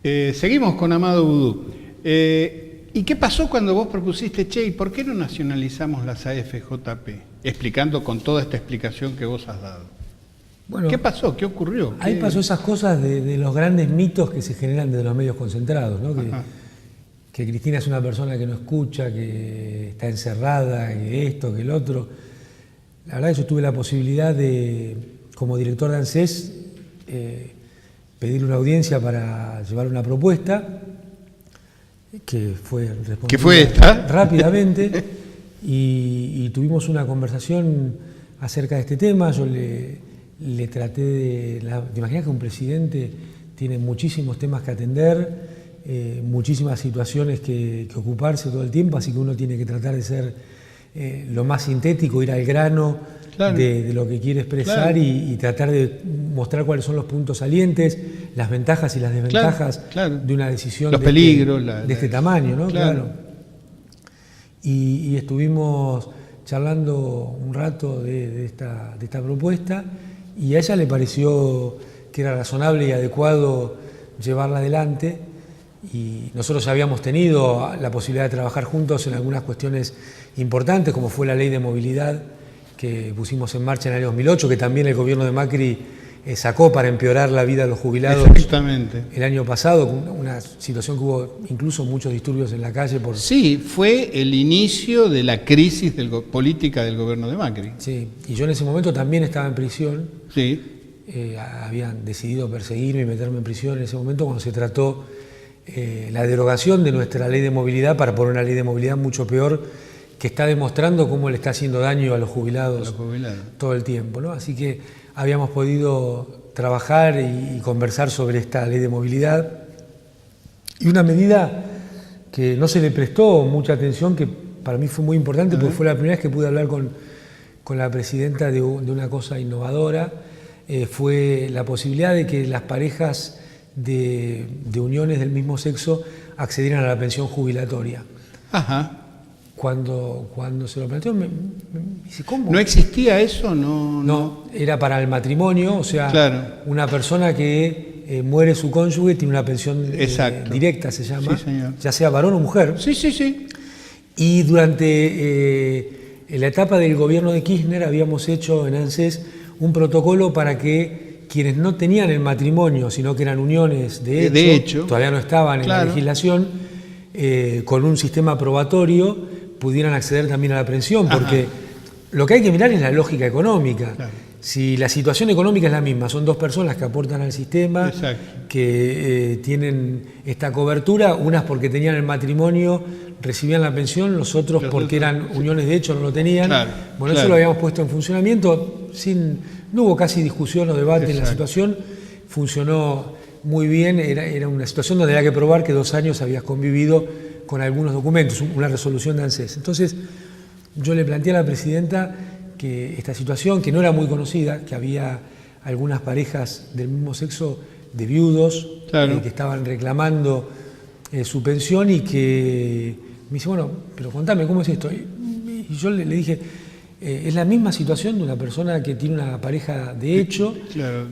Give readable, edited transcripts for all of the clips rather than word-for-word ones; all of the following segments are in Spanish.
Seguimos con Amado Vudú. ¿Y qué pasó cuando vos propusiste, che, ¿y por qué no nacionalizamos las AFJP? Explicando con toda esta explicación que vos has dado. Bueno, ¿qué pasó? ¿Qué ocurrió? Ahí pasó esas cosas de los grandes mitos que se generan desde los medios concentrados, ¿no? Que Cristina es una persona que no escucha, que está encerrada, que esto, que el otro. La verdad que yo tuve la posibilidad de, como director de ANSES, pedir una audiencia para llevar una propuesta que fue respondida ¿Qué fue esta? rápidamente y tuvimos una conversación acerca de este tema. Yo le traté de... ¿Te imaginas que un presidente tiene muchísimos temas que atender, muchísimas situaciones que ocuparse todo el tiempo, así que uno tiene que tratar de ser lo más sintético, ir al grano, claro, de lo que quiere expresar, claro, y tratar de mostrar cuáles son los puntos salientes, las ventajas y las desventajas, claro, claro, de una decisión los peligros, de este tamaño, ¿no? Claro. Y estuvimos charlando un rato de esta propuesta y a ella le pareció que era razonable y adecuado llevarla adelante. Y nosotros habíamos tenido la posibilidad de trabajar juntos en algunas cuestiones importantes, como fue la ley de movilidad que pusimos en marcha en el año 2008, que también el gobierno de Macri sacó para empeorar la vida de los jubilados. Exactamente. El año pasado, una situación que hubo incluso muchos disturbios en la calle. Sí, fue el inicio de la crisis política del gobierno de Macri. Sí, y yo en ese momento también estaba en prisión. Sí. Habían decidido perseguirme y meterme en prisión en ese momento cuando se trató la derogación de nuestra ley de movilidad para poner una ley de movilidad mucho peor, que está demostrando cómo le está haciendo daño a los jubilados, todo el tiempo, ¿no? Así que habíamos podido trabajar y conversar sobre esta ley de movilidad, y una medida que no se le prestó mucha atención, que para mí fue muy importante, porque fue la primera vez que pude hablar con la presidenta de una cosa innovadora, fue la posibilidad de que las parejas de uniones del mismo sexo accedieran a la pensión jubilatoria. Ajá. Cuando se lo planteó, me dice, ¿cómo? ¿No existía eso? No, era para el matrimonio, o sea, claro, una persona que muere su cónyuge tiene una pensión directa, se llama, sí, señor, ya sea varón o mujer. Sí, sí, sí. Y durante la etapa del gobierno de Kirchner habíamos hecho en ANSES un protocolo para que quienes no tenían el matrimonio, sino que eran uniones de hecho todavía no estaban en la legislación, con un sistema probatorio pudieran acceder también a la pensión, porque lo que hay que mirar es la lógica económica. Claro. Si la situación económica es la misma, son dos personas que aportan al sistema, que tienen esta cobertura, unas porque tenían el matrimonio, recibían la pensión, los otros porque eran uniones de hecho, no lo tenían. Claro, bueno, eso lo habíamos puesto en funcionamiento, no hubo casi discusión o debate en la situación, funcionó muy bien, era una situación donde había que probar que 2 años habías convivido con algunos documentos, una resolución de ANSES. Entonces, yo le planteé a la presidenta que esta situación, que no era muy conocida, que había algunas parejas del mismo sexo de viudos, que estaban reclamando su pensión, y que me dice, bueno, pero contame, ¿cómo es esto? Y yo le dije, es la misma situación de una persona que tiene una pareja de hecho,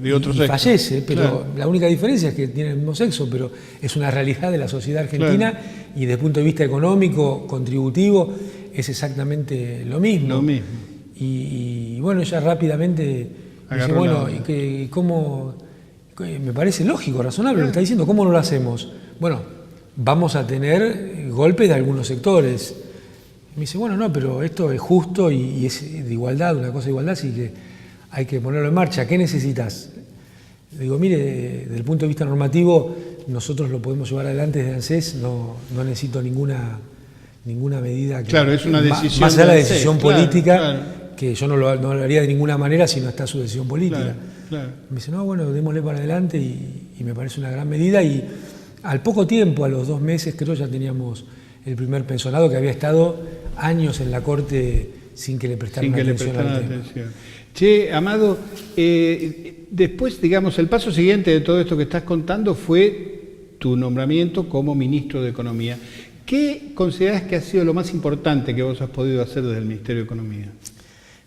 de otro sexo, fallece, pero la única diferencia es que tiene el mismo sexo, pero es una realidad de la sociedad argentina, y desde el punto de vista económico, contributivo, es exactamente lo mismo. Y bueno, ella rápidamente dice, bueno, ¿cómo? Me parece lógico, razonable lo que está diciendo, ¿cómo no lo hacemos? Bueno, vamos a tener golpes de algunos sectores. Me dice, bueno, no, pero esto es justo y es de igualdad, una cosa de igualdad, así que hay que ponerlo en marcha. ¿Qué necesitas? Le digo, mire, desde el punto de vista normativo, nosotros lo podemos llevar adelante desde ANSES, no necesito ninguna medida. Claro, es una decisión. Más allá de la decisión política, que yo no lo haría de ninguna manera si no está su decisión política. Me dice, no, bueno, démosle para adelante, y me parece una gran medida. Y al poco tiempo, a los 2 meses, creo, ya teníamos el primer pensionado que había estado años en la Corte sin que le prestaran atención al tema. Che, Amado, después, digamos, el paso siguiente de todo esto que estás contando fue tu nombramiento como ministro de Economía. ¿Qué considerás que ha sido lo más importante que vos has podido hacer desde el Ministerio de Economía?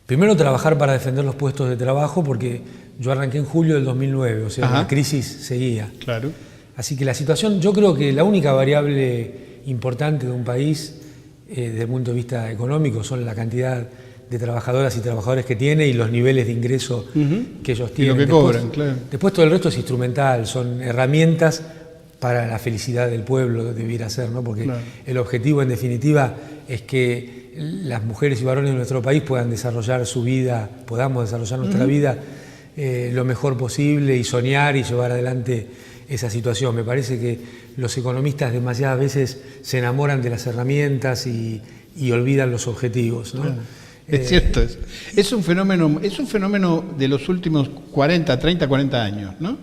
Primero, trabajar para defender los puestos de trabajo, porque yo arranqué en julio del 2009, o sea, la crisis seguía. Claro. Así que la situación, yo creo que la única variable importante de un país, desde el punto de vista económico, son la cantidad de trabajadoras y trabajadores que tiene y los niveles de ingreso que ellos tienen. Y lo que cobran, claro. Después todo el resto es instrumental, son herramientas para la felicidad del pueblo, debiera ser, ¿no? Porque claro, el objetivo en definitiva es que las mujeres y varones de nuestro país puedan desarrollar su vida, podamos desarrollar nuestra vida lo mejor posible y soñar y llevar adelante esa situación. Me parece que los economistas demasiadas veces se enamoran de las herramientas y olvidan los objetivos, ¿no? Claro. Es cierto eso. Es un fenómeno de los últimos 30, 40 años, ¿no?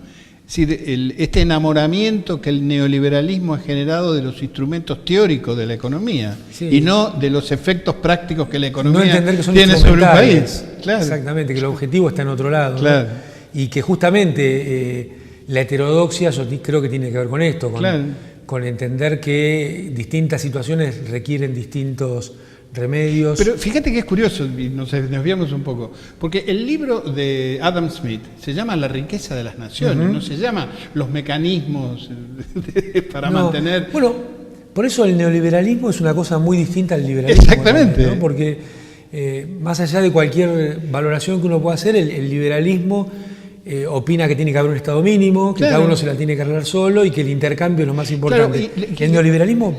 Es decir, este enamoramiento que el neoliberalismo ha generado de los instrumentos teóricos de la economía, sí, y no de los efectos prácticos que la economía tiene sobre un país. Claro. Exactamente, que el objetivo está en otro lado, claro, ¿no? Y que justamente la heterodoxia yo creo que tiene que ver con esto, claro, con entender que distintas situaciones requieren distintos remedios. Pero fíjate que es curioso, y nos desviamos un poco, porque el libro de Adam Smith se llama La riqueza de las naciones, no se llama los mecanismos para mantener... Bueno, por eso el neoliberalismo es una cosa muy distinta al liberalismo. Exactamente. ¿No? Porque más allá de cualquier valoración que uno pueda hacer, el liberalismo opina que tiene que haber un Estado mínimo, que cada uno se la tiene que arreglar solo y que el intercambio es lo más importante. Claro, el neoliberalismo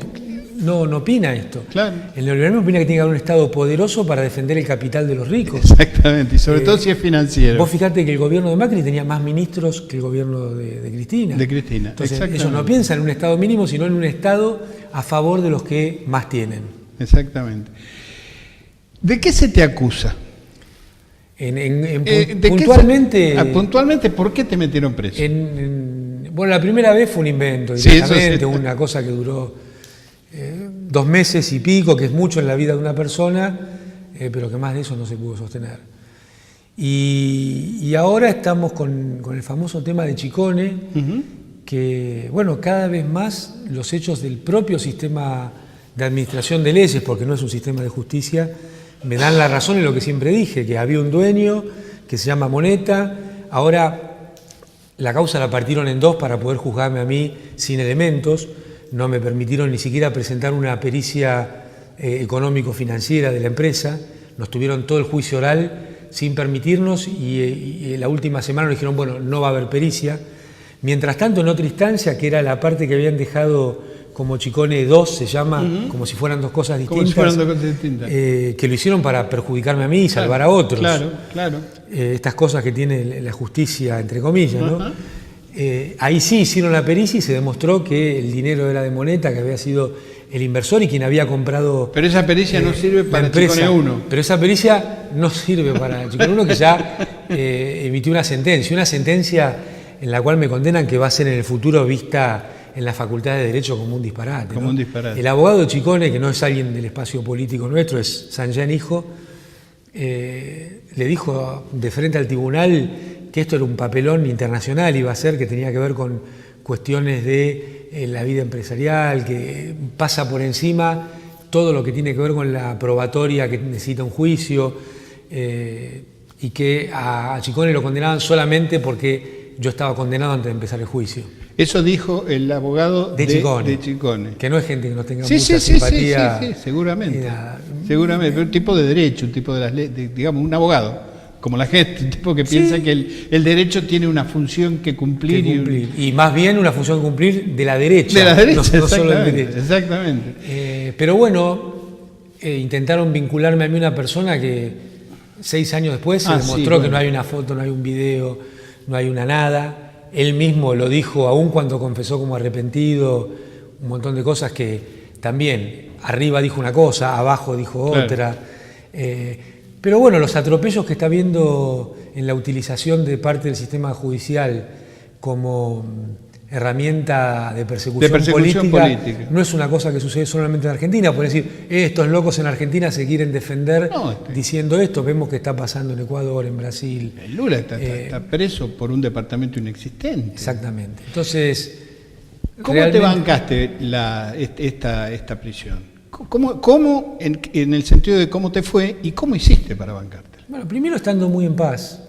no opina esto. Claro. El neoliberalismo opina que tiene que haber un Estado poderoso para defender el capital de los ricos. Exactamente, y sobre todo si es financiero. Vos fijate que el gobierno de Macri tenía más ministros que el gobierno de Cristina. De Cristina, entonces ellos no piensan en un Estado mínimo, sino en un Estado a favor de los que más tienen. Exactamente. ¿De qué se te acusa? Puntualmente... Puntualmente, ¿por qué te metieron preso? Bueno, la primera vez fue un invento, directamente, una cosa que duró 2 meses y pico, que es mucho en la vida de una persona, pero que más de eso no se pudo sostener. Y ahora estamos con el famoso tema de Chicone, que, bueno, cada vez más los hechos del propio sistema de administración de leyes, porque no es un sistema de justicia, me dan la razón en lo que siempre dije, que había un dueño que se llama Moneta. Ahora la causa la partieron en 2 para poder juzgarme a mí sin elementos. No me permitieron ni siquiera presentar una pericia económico-financiera de la empresa. Nos tuvieron todo el juicio oral sin permitirnos y la última semana nos dijeron, bueno, no va a haber pericia. Mientras tanto, en otra instancia, que era la parte que habían dejado como Chicone 2, se llama, como si fueran 2 cosas distintas, como si fueran 2 cosas distintas. Que lo hicieron para perjudicarme a mí y salvar a otros. Claro, claro. Estas cosas que tiene la justicia, entre comillas, ¿no? Ahí sí hicieron la pericia y se demostró que el dinero era de Moneta, que había sido el inversor y quien había comprado. Pero esa pericia no sirve para Chicone 1. Pero esa pericia no sirve para Chicone 1, que ya emitió una sentencia en la cual me condenan que va a ser en el futuro vista en la Facultad de Derecho como un disparate. Como un disparate. El abogado de Chicone, que no es alguien del espacio político nuestro, es Sanján Hijo, le dijo de frente al tribunal que esto era un papelón internacional, iba a ser, que tenía que ver con cuestiones de la vida empresarial, que pasa por encima todo lo que tiene que ver con la probatoria que necesita un juicio, y que a Chicone lo condenaban solamente porque yo estaba condenado antes de empezar el juicio. Eso dijo el abogado de Chicone. Que no es gente que no tenga mucha simpatía. Sí, seguramente. Seguramente, pero un tipo de derecho, un tipo de las leyes, digamos, un abogado, como la gente, un tipo que piensa que el derecho tiene una función que cumplir. Y más bien una función que cumplir de la derecha. De la derecha, no solo del derecho. Exactamente. Pero bueno, intentaron vincularme a mí una persona que 6 años después se demostró que no hay una foto, no hay un video, no hay una nada. Él mismo lo dijo, aún cuando confesó como arrepentido, un montón de cosas que también arriba dijo una cosa, abajo dijo otra. Pero bueno, los atropellos que está habiendo en la utilización de parte del sistema judicial como herramienta de persecución política no es una cosa que sucede solamente en Argentina. Por decir, estos locos en Argentina se quieren defender diciendo esto. Vemos que está pasando en Ecuador, en Brasil. El Lula está preso por un departamento inexistente. Exactamente. Entonces, ¿cómo te bancaste esta prisión? ¿Cómo en el sentido de cómo te fue y cómo hiciste para bancarte? Bueno, primero estando muy en paz,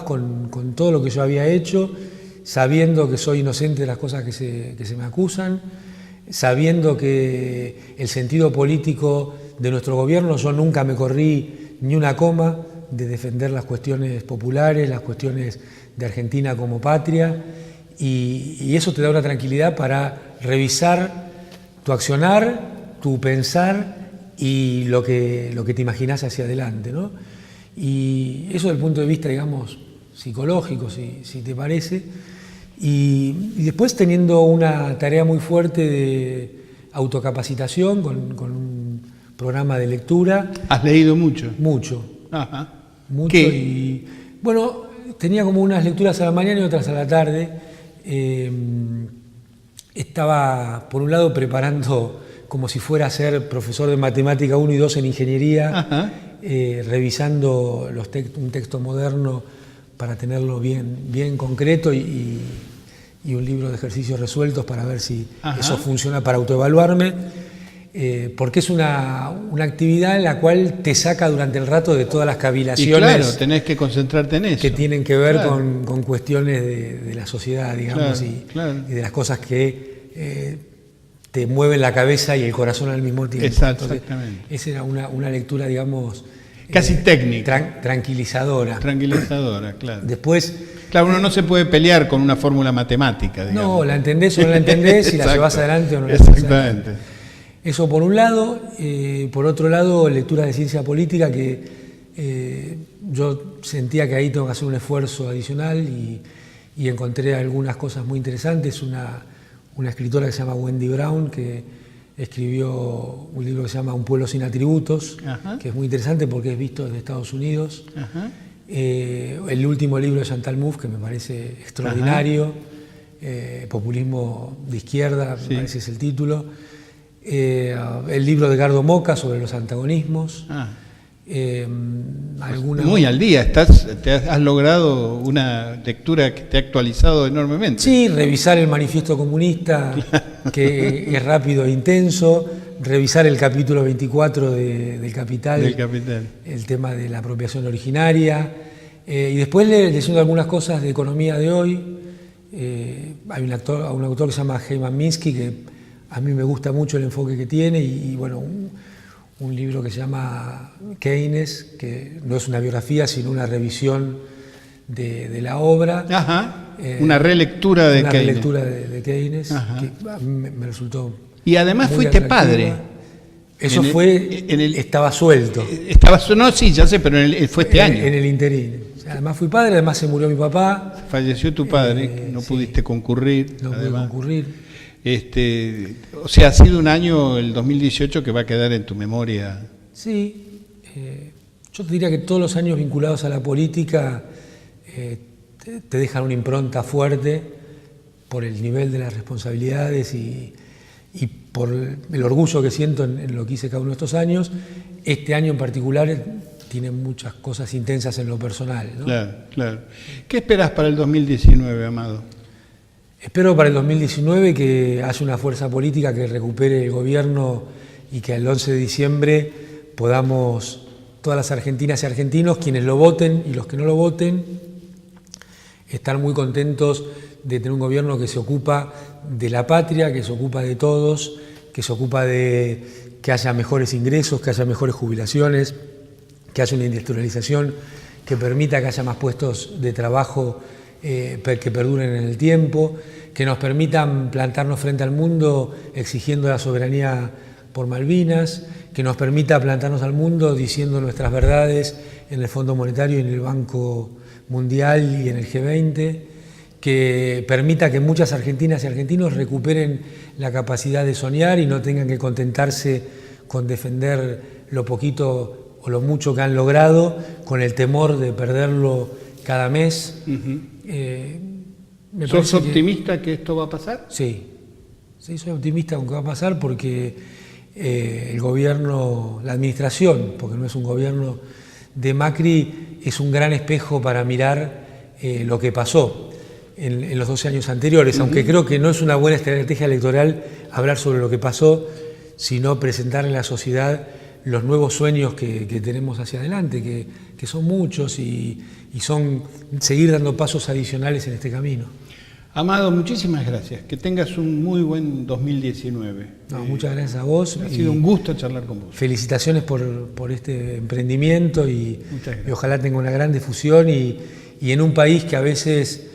con todo lo que yo había hecho sabiendo que soy inocente de las cosas que se me acusan, sabiendo que el sentido político de nuestro gobierno, yo nunca me corrí ni una coma de defender las cuestiones populares, las cuestiones de Argentina como patria, y eso te da una tranquilidad para revisar tu accionar, tu pensar y lo que te imaginás hacia adelante, ¿no? Y eso desde el punto de vista, digamos, psicológico, si te parece. Y después teniendo una tarea muy fuerte de autocapacitación con un programa de lectura. ¿Has leído mucho? Mucho. Ajá. Mucho. ¿Qué? Y bueno, tenía como unas lecturas a la mañana y otras a la tarde. Estaba, por un lado, preparando como si fuera a ser profesor de matemática 1 y 2 en ingeniería, revisando un texto moderno para tenerlo bien concreto y un libro de ejercicios resueltos para ver si eso funciona para autoevaluarme, porque es una actividad en la cual te saca durante el rato de todas las cavilaciones. Y claro, tenés que concentrarte en eso. Que tienen que ver con cuestiones de la sociedad, digamos, y de las cosas que te mueven la cabeza y el corazón al mismo tiempo. Exactamente. Entonces, esa era una lectura, digamos, casi técnica. Tranquilizadora. Tranquilizadora, claro. Después, claro, uno no se puede pelear con una fórmula matemática, digamos. No, la entendés o no la entendés, y la llevás adelante o no la llevás adelante. Exactamente. Eso por un lado. Por otro lado, lectura de ciencia política, que yo sentía que ahí tengo que hacer un esfuerzo adicional y encontré algunas cosas muy interesantes. Una escritora que se llama Wendy Brown, que escribió un libro que se llama Un pueblo sin atributos, que es muy interesante porque es visto desde Estados Unidos. El último libro de Chantal Mouffe, que me parece extraordinario, Populismo de izquierda, me parece es el título. El libro de Edgardo Moca sobre los antagonismos. Muy al día, has logrado una lectura que te ha actualizado enormemente. Sí, revisar el manifiesto comunista, que es rápido e intenso, revisar el capítulo 24 del Capital, el tema de la apropiación originaria, y después leyendo algunas cosas de economía de hoy. Hay un autor que se llama Heimann Minsky, que a mí me gusta mucho el enfoque que tiene, y bueno, un libro que se llama Keynes, que no es una biografía, sino una revisión de la obra. Una relectura de Keynes. Una relectura de Keynes, que a mí me resultó. Y además muy fuiste atractiva. padre. Eso estaba suelto. No, sí, ya sé, pero fue este año. En el interín. Además fui padre, además se murió mi papá. Falleció tu padre, no pudiste concurrir. No pude concurrir. O sea, ha sido un año, el 2018, que va a quedar en tu memoria. Sí, yo te diría que todos los años vinculados a la política te dejan una impronta fuerte por el nivel de las responsabilidades y por el orgullo que siento en lo que hice cada uno de estos años. Este año en particular tiene muchas cosas intensas en lo personal, ¿no? Claro. ¿Qué esperas para el 2019, Amado? Espero para el 2019 que haya una fuerza política que recupere el gobierno y que el 11 de diciembre podamos, todas las argentinas y argentinos, quienes lo voten y los que no lo voten, estar muy contentos de tener un gobierno que se ocupa de la patria, que se ocupa de todos, que se ocupa de que haya mejores ingresos, que haya mejores jubilaciones, que haya una industrialización que permita que haya más puestos de trabajo que perduren en el tiempo, que nos permitan plantarnos frente al mundo exigiendo la soberanía por Malvinas, que nos permita plantarnos al mundo diciendo nuestras verdades en el Fondo Monetario y en el Banco Mundial y en el G20, que permita que muchas argentinas y argentinos recuperen la capacidad de soñar y no tengan que contentarse con defender lo poquito o lo mucho que han logrado, con el temor de perderlo cada mes. ¿Sos optimista que esto va a pasar? Sí, soy optimista con que va a pasar porque el gobierno, la administración, porque no es un gobierno de Macri, es un gran espejo para mirar lo que pasó en los 12 años anteriores, aunque creo que no es una buena estrategia electoral hablar sobre lo que pasó, sino presentar en la sociedad los nuevos sueños que tenemos hacia adelante, que son muchos y son seguir dando pasos adicionales en este camino. Amado, muchísimas gracias. Que tengas un muy buen 2019. No, muchas gracias a vos. Ha sido un gusto charlar con vos. Felicitaciones por este emprendimiento y ojalá tenga una gran difusión y en un país que a veces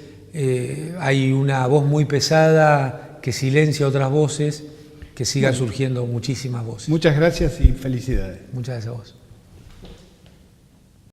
hay una voz muy pesada que silencia otras voces, que sigan surgiendo muchísimas voces. Muchas gracias y felicidades. Muchas gracias a vos.